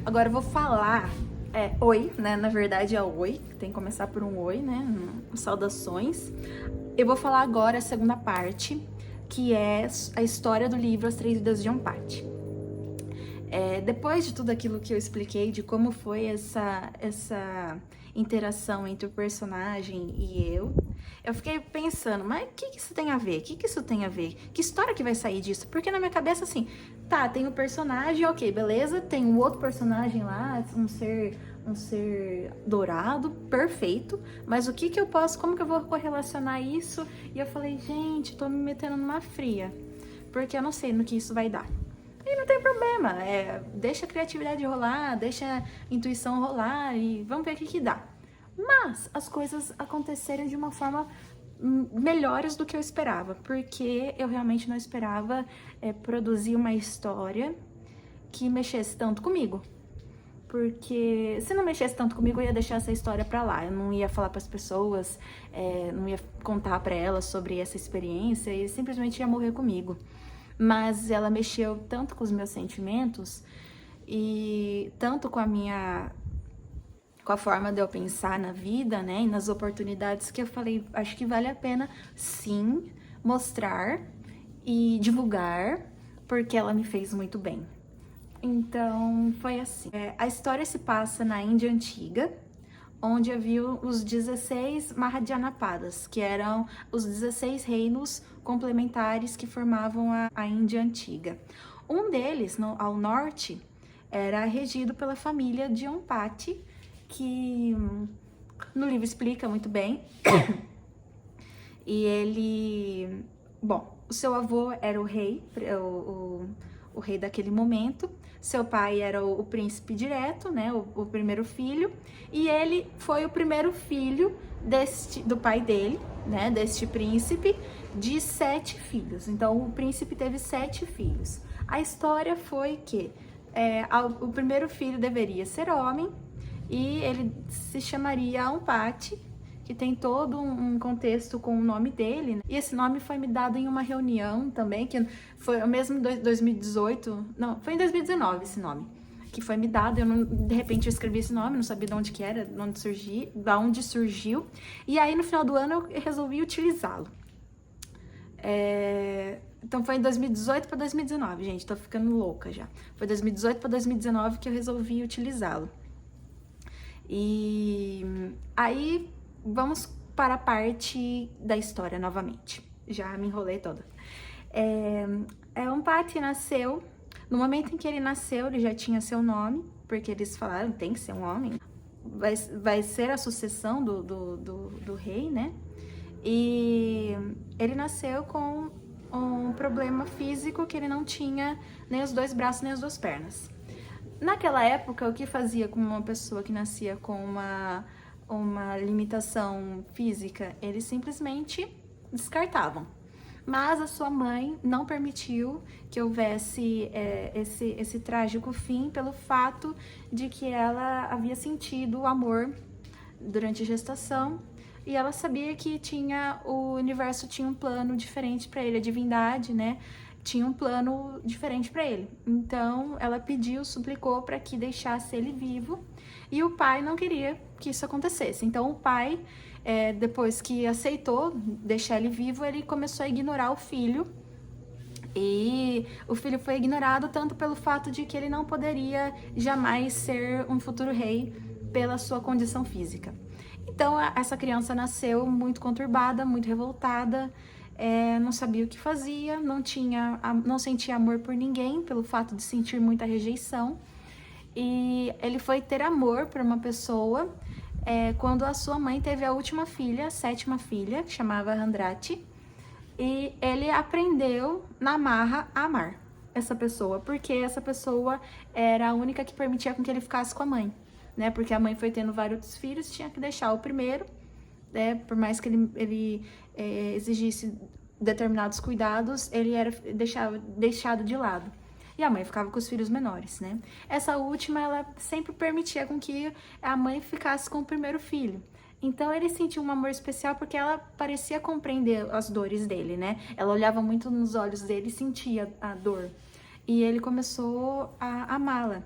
Agora eu vou falar oi, né? Na verdade é oi, tem que começar por um oi, né? Saudações. Eu vou falar agora a segunda parte, que é a história do livro As Três Vidas de um Paty. Depois de tudo aquilo que eu expliquei, de como foi essa interação entre o personagem e eu fiquei pensando, mas o que isso tem a ver? O que isso tem a ver? Que história que vai sair disso? Porque na minha cabeça, assim, tá, tem o personagem, ok, beleza, tem um outro personagem lá, um ser dourado, perfeito, mas como que eu vou correlacionar isso? E eu falei, gente, tô me metendo numa fria, porque eu não sei no que isso vai dar. E não tem problema, deixa a criatividade rolar, deixa a intuição rolar e vamos ver o que dá. Mas as coisas aconteceram de uma forma melhores do que eu esperava, porque eu realmente não esperava produzir uma história que mexesse tanto comigo. Porque se não mexesse tanto comigo, eu ia deixar essa história pra lá. Eu não ia falar pras pessoas, não ia contar pra elas sobre essa experiência e simplesmente ia morrer comigo. Mas ela mexeu tanto com os meus sentimentos e tanto com a forma de eu pensar na vida, né, e nas oportunidades, que eu falei, acho que vale a pena sim mostrar e divulgar, porque ela me fez muito bem. Então foi assim. A história se passa na Índia Antiga, onde havia os 16 Mahajanapadas, que eram os 16 reinos complementares que formavam a Índia Antiga. Um deles, ao norte, era regido pela família de um Paty, que no livro explica muito bem. E o seu avô era o rei, o rei daquele momento. Seu pai era o príncipe direto, né, o primeiro filho, e ele foi o primeiro filho do pai dele, né, deste príncipe, de 7 filhos. Então o príncipe teve 7 filhos. A história foi que o primeiro filho deveria ser homem e ele se chamaria Ampati, que tem todo um contexto com o nome dele, né? E esse nome foi me dado em uma reunião também, que foi o mesmo 2018, não, foi em 2019 esse nome, que foi me dado. De repente eu escrevi esse nome, não sabia de onde que era, de onde surgiu, e aí no final do ano eu resolvi utilizá-lo. Então foi em 2018 para 2019, gente, tô ficando louca já. Foi 2018 para 2019 que eu resolvi utilizá-lo. E aí vamos para a parte da história novamente. Já me enrolei toda. Ampati nasceu. No momento em que ele nasceu, ele já tinha seu nome, porque eles falaram, tem que ser um homem. Vai ser a sucessão do rei, né? E ele nasceu com um problema físico, que ele não tinha nem os 2 braços, nem as 2 pernas. Naquela época, o que fazia com uma pessoa que nascia com uma limitação física? Eles simplesmente descartavam. Mas a sua mãe não permitiu que houvesse esse trágico fim, pelo fato de que ela havia sentido o amor durante a gestação e ela sabia que o universo tinha um plano diferente para ele, a divindade, né? Tinha um plano diferente para ele. Então ela suplicou para que deixasse ele vivo, e o pai não queria que isso acontecesse. Então o pai, depois que aceitou deixar ele vivo, ele começou a ignorar o filho. E o filho foi ignorado tanto pelo fato de que ele não poderia jamais ser um futuro rei pela sua condição física. Então essa criança nasceu muito conturbada, muito revoltada, não sabia o que fazia, não sentia amor por ninguém, pelo fato de sentir muita rejeição. E ele foi ter amor por uma pessoa quando a sua mãe teve a última filha, a 7ª filha, que chamava Randrati, e ele aprendeu na marra a amar essa pessoa, porque essa pessoa era a única que permitia com que ele ficasse com a mãe, né? Porque a mãe foi tendo vários filhos, tinha que deixar o primeiro, né? Por mais que ele exigisse determinados cuidados, ele era deixado de lado. E a mãe ficava com os filhos menores, né? Essa última, ela sempre permitia com que a mãe ficasse com o primeiro filho. Então ele sentiu um amor especial porque ela parecia compreender as dores dele, né? Ela olhava muito nos olhos dele e sentia a dor. E ele começou a amá-la.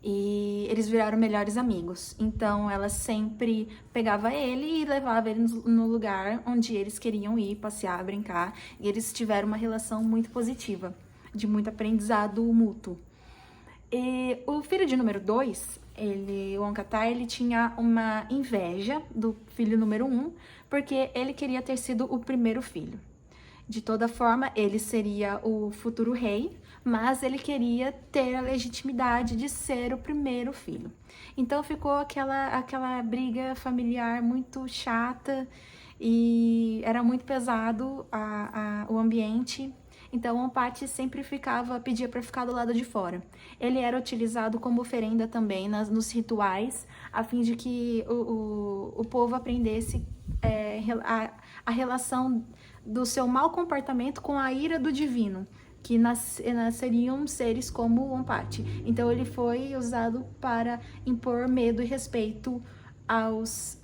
E eles viraram melhores amigos. Então ela sempre pegava ele e levava ele no lugar onde eles queriam ir, passear, brincar. E eles tiveram uma relação muito positiva, de muito aprendizado mútuo. E o filho de número 2, o Oncatar, ele tinha uma inveja do filho número 1, porque ele queria ter sido o primeiro filho. De toda forma, ele seria o futuro rei, mas ele queria ter a legitimidade de ser o primeiro filho. Então ficou aquela briga familiar muito chata e era muito pesado o ambiente. Então o Onpaty sempre pedia para ficar do lado de fora. Ele era utilizado como oferenda também nos rituais, a fim de que o povo aprendesse a relação do seu mau comportamento com a ira do divino, que nasceriam seres como o Onpaty. Então ele foi usado para impor medo e respeito aos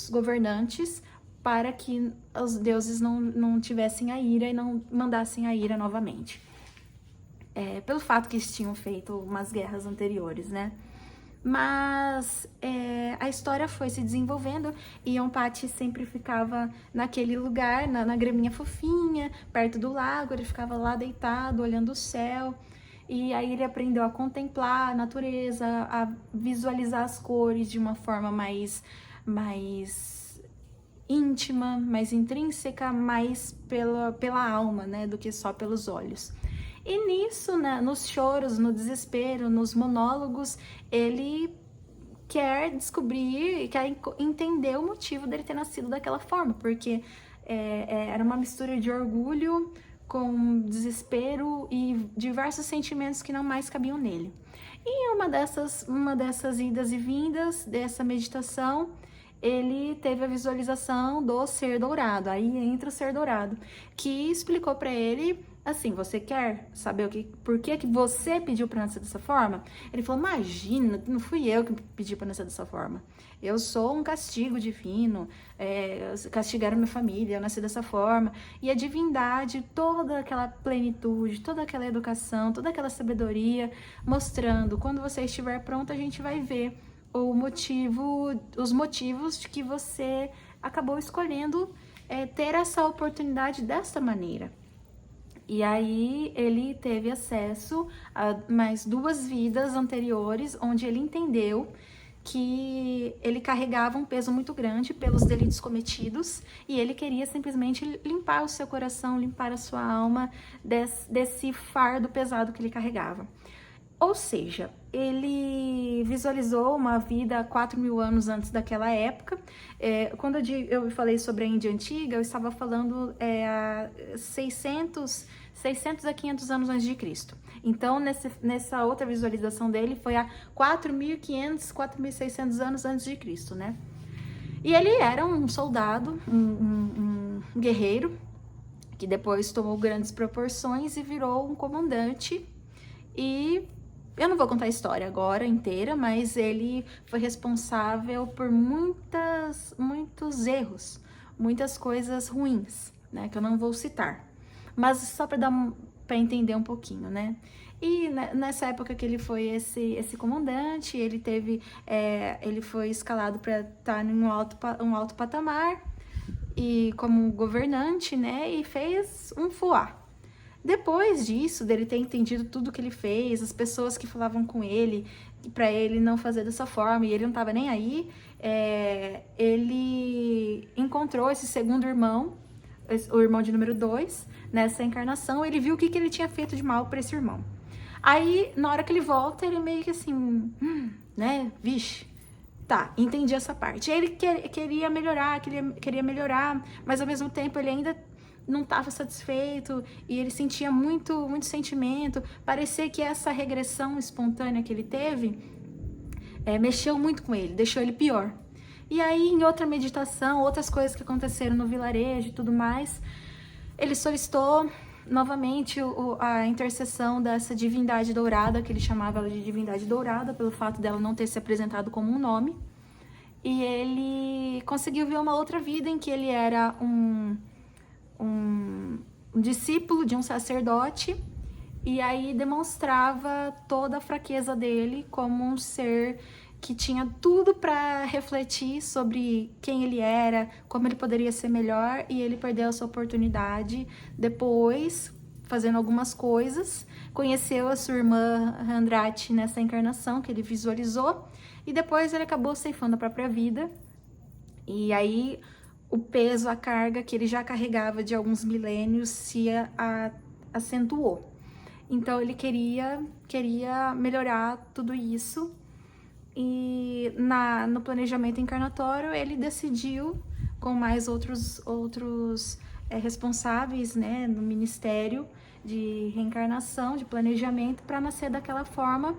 governantes, para que os deuses não tivessem a ira e não mandassem a ira novamente. Pelo fato que eles tinham feito umas guerras anteriores, né? Mas a história foi se desenvolvendo e Onpaty sempre ficava naquele lugar, na graminha fofinha, perto do lago. Ele ficava lá deitado, olhando o céu. E aí ele aprendeu a contemplar a natureza, a visualizar as cores de uma forma mais íntima, mais intrínseca, mais pela alma, né, do que só pelos olhos. E nisso, né, nos choros, no desespero, nos monólogos, ele quer descobrir, quer entender o motivo dele ter nascido daquela forma, porque era uma mistura de orgulho com desespero e diversos sentimentos que não mais cabiam nele. E uma dessas idas e vindas, dessa meditação, ele teve a visualização do ser dourado. Aí entra o ser dourado, que explicou para ele assim: você quer saber por que você pediu para nascer dessa forma? Ele falou: imagina, não fui eu que pedi para nascer dessa forma. Eu sou um castigo divino, castigaram minha família, eu nasci dessa forma. E a divindade, toda aquela plenitude, toda aquela educação, toda aquela sabedoria, mostrando: quando você estiver pronto, a gente vai ver os motivos de que você acabou escolhendo ter essa oportunidade dessa maneira. E aí ele teve acesso a mais 2 vidas anteriores, onde ele entendeu que ele carregava um peso muito grande pelos delitos cometidos e ele queria simplesmente limpar o seu coração, limpar a sua alma desse fardo pesado que ele carregava. Ou seja, ele visualizou uma vida 4.000 anos antes daquela época. Quando eu falei sobre a Índia Antiga, eu estava falando 600 a 500 anos antes de Cristo. Então, nessa outra visualização dele, foi há 4.500, 4.600 anos antes de Cristo, né? E ele era um soldado, um guerreiro, que depois tomou grandes proporções e virou um comandante. E eu não vou contar a história agora inteira, mas ele foi responsável por muitos erros, muitas coisas ruins, né, que eu não vou citar. Mas só para entender um pouquinho, né? E nessa época que ele foi esse comandante, ele foi escalado para estar em um alto patamar e como governante, né? E fez um fuá. Depois disso, dele ter entendido tudo que ele fez, as pessoas que falavam com ele, para ele não fazer dessa forma, e ele não estava nem aí, ele encontrou esse segundo irmão, o irmão de número 2, nessa encarnação. Ele viu o que ele tinha feito de mal para esse irmão. Aí, na hora que ele volta, ele meio que assim, né, vixe, tá, entendi essa parte. Ele queria melhorar, mas ao mesmo tempo ele ainda não estava satisfeito e ele sentia muito sentimento. Parecia que essa regressão espontânea que ele teve mexeu muito com ele, deixou ele pior. E aí, em outra meditação, outras coisas que aconteceram no vilarejo e tudo mais, ele solicitou novamente a intercessão dessa divindade dourada, que ele chamava ela de divindade dourada, pelo fato dela não ter se apresentado como um nome. E ele conseguiu ver uma outra vida em que ele era um discípulo de um sacerdote e aí demonstrava toda a fraqueza dele como um ser que tinha tudo para refletir sobre quem ele era, como ele poderia ser melhor, e ele perdeu essa oportunidade depois, fazendo algumas coisas, conheceu a sua irmã Andrade nessa encarnação que ele visualizou, e depois ele acabou ceifando a própria vida, e aí o peso, a carga que ele já carregava de alguns milênios se acentuou. Então ele queria melhorar tudo isso, e no planejamento encarnatório ele decidiu, com mais outros responsáveis, né, no Ministério de Reencarnação, de Planejamento, para nascer daquela forma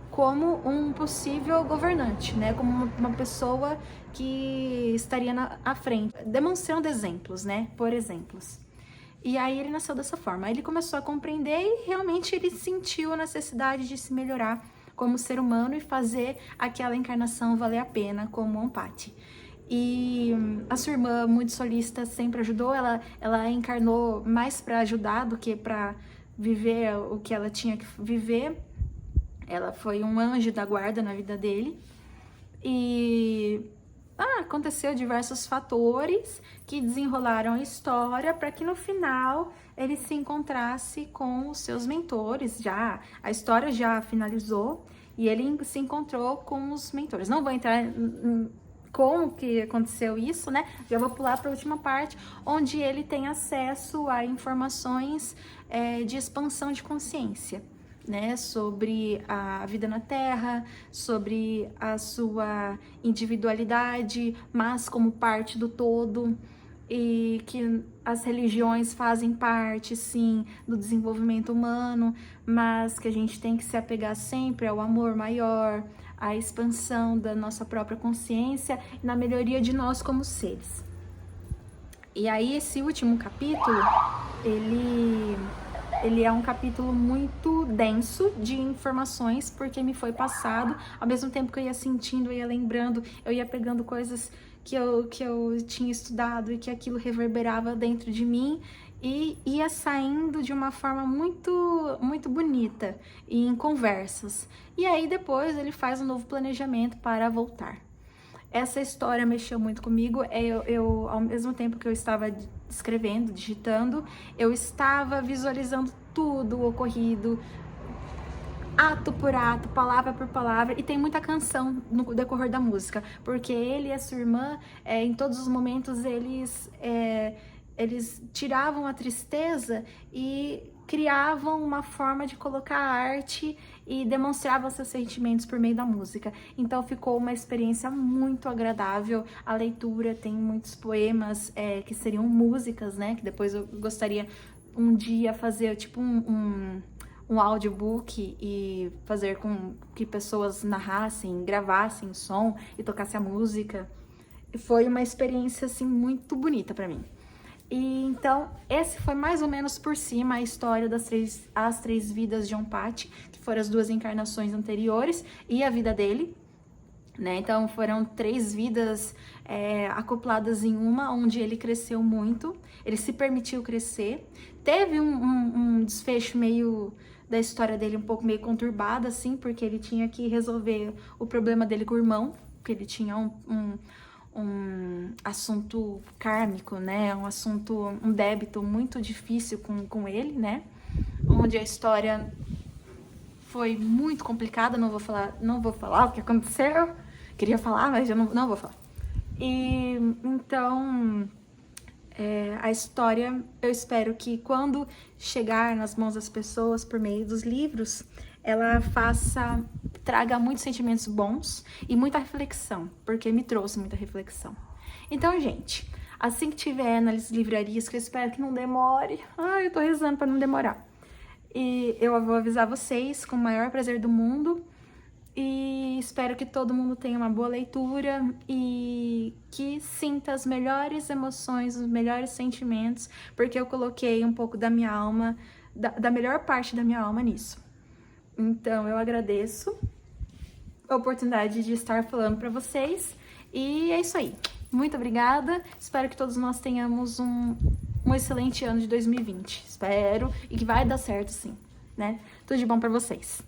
como um possível governante, né, como uma pessoa que estaria à frente, demonstrando exemplos, né, por exemplos. E aí ele nasceu dessa forma. Aí ele começou a compreender e realmente ele sentiu a necessidade de se melhorar como ser humano e fazer aquela encarnação valer a pena como Ompati. E a sua irmã, muito solista, sempre ajudou. Ela encarnou mais para ajudar do que para viver o que ela tinha que viver. Ela foi um anjo da guarda na vida dele. E aconteceu diversos fatores que desenrolaram a história para que no final ele se encontrasse com os seus mentores. A história já finalizou e ele se encontrou com os mentores. Não vou entrar em como que aconteceu isso, né? Já vou pular para a última parte, onde ele tem acesso a informações de expansão de consciência, né, sobre a vida na Terra, sobre a sua individualidade, mas como parte do todo, e que as religiões fazem parte, sim, do desenvolvimento humano, mas que a gente tem que se apegar sempre ao amor maior, à expansão da nossa própria consciência e na melhoria de nós como seres. E aí esse último capítulo, ele é um capítulo muito denso de informações, porque me foi passado, ao mesmo tempo que eu ia sentindo, eu ia lembrando, eu ia pegando coisas que eu tinha estudado e que aquilo reverberava dentro de mim e ia saindo de uma forma muito, muito bonita e em conversas. E aí depois ele faz um novo planejamento para voltar. Essa história mexeu muito comigo. Eu, ao mesmo tempo que eu estava escrevendo, digitando, eu estava visualizando tudo o ocorrido, ato por ato, palavra por palavra, e tem muita canção no decorrer da música, porque ele e a sua irmã, em todos os momentos, eles tiravam a tristeza e criavam uma forma de colocar a arte e demonstravam seus sentimentos por meio da música. Então ficou uma experiência muito agradável. A leitura tem muitos poemas que seriam músicas, né? Que depois eu gostaria um dia fazer tipo um audiobook e fazer com que pessoas narrassem, gravassem o som e tocassem a música. Foi uma experiência assim muito bonita para mim. E então, esse foi mais ou menos por cima a história as três vidas de Ompati, que foram as duas encarnações anteriores e a vida dele, né? Então, foram 3 vidas acopladas em uma, onde ele cresceu muito, ele se permitiu crescer. Teve um desfecho meio da história dele um pouco meio conturbado, assim, porque ele tinha que resolver o problema dele com o irmão, porque ele tinha um assunto kármico, né? Um débito muito difícil com ele, né? Onde a história foi muito complicada, não vou falar o que aconteceu. Queria falar, mas eu não vou falar. E então a história, eu espero que quando chegar nas mãos das pessoas por meio dos livros, ela traga muitos sentimentos bons e muita reflexão, porque me trouxe muita reflexão. Então, gente, assim que tiver nas livrarias, que eu espero que não demore, eu tô rezando para não demorar, e eu vou avisar vocês com o maior prazer do mundo, e espero que todo mundo tenha uma boa leitura e que sinta as melhores emoções, os melhores sentimentos, porque eu coloquei um pouco da minha alma, da melhor parte da minha alma nisso. Então, eu agradeço a oportunidade de estar falando para vocês. E é isso aí. Muito obrigada. Espero que todos nós tenhamos um excelente ano de 2020. Espero. E que vai dar certo, sim. né? Tudo de bom pra vocês.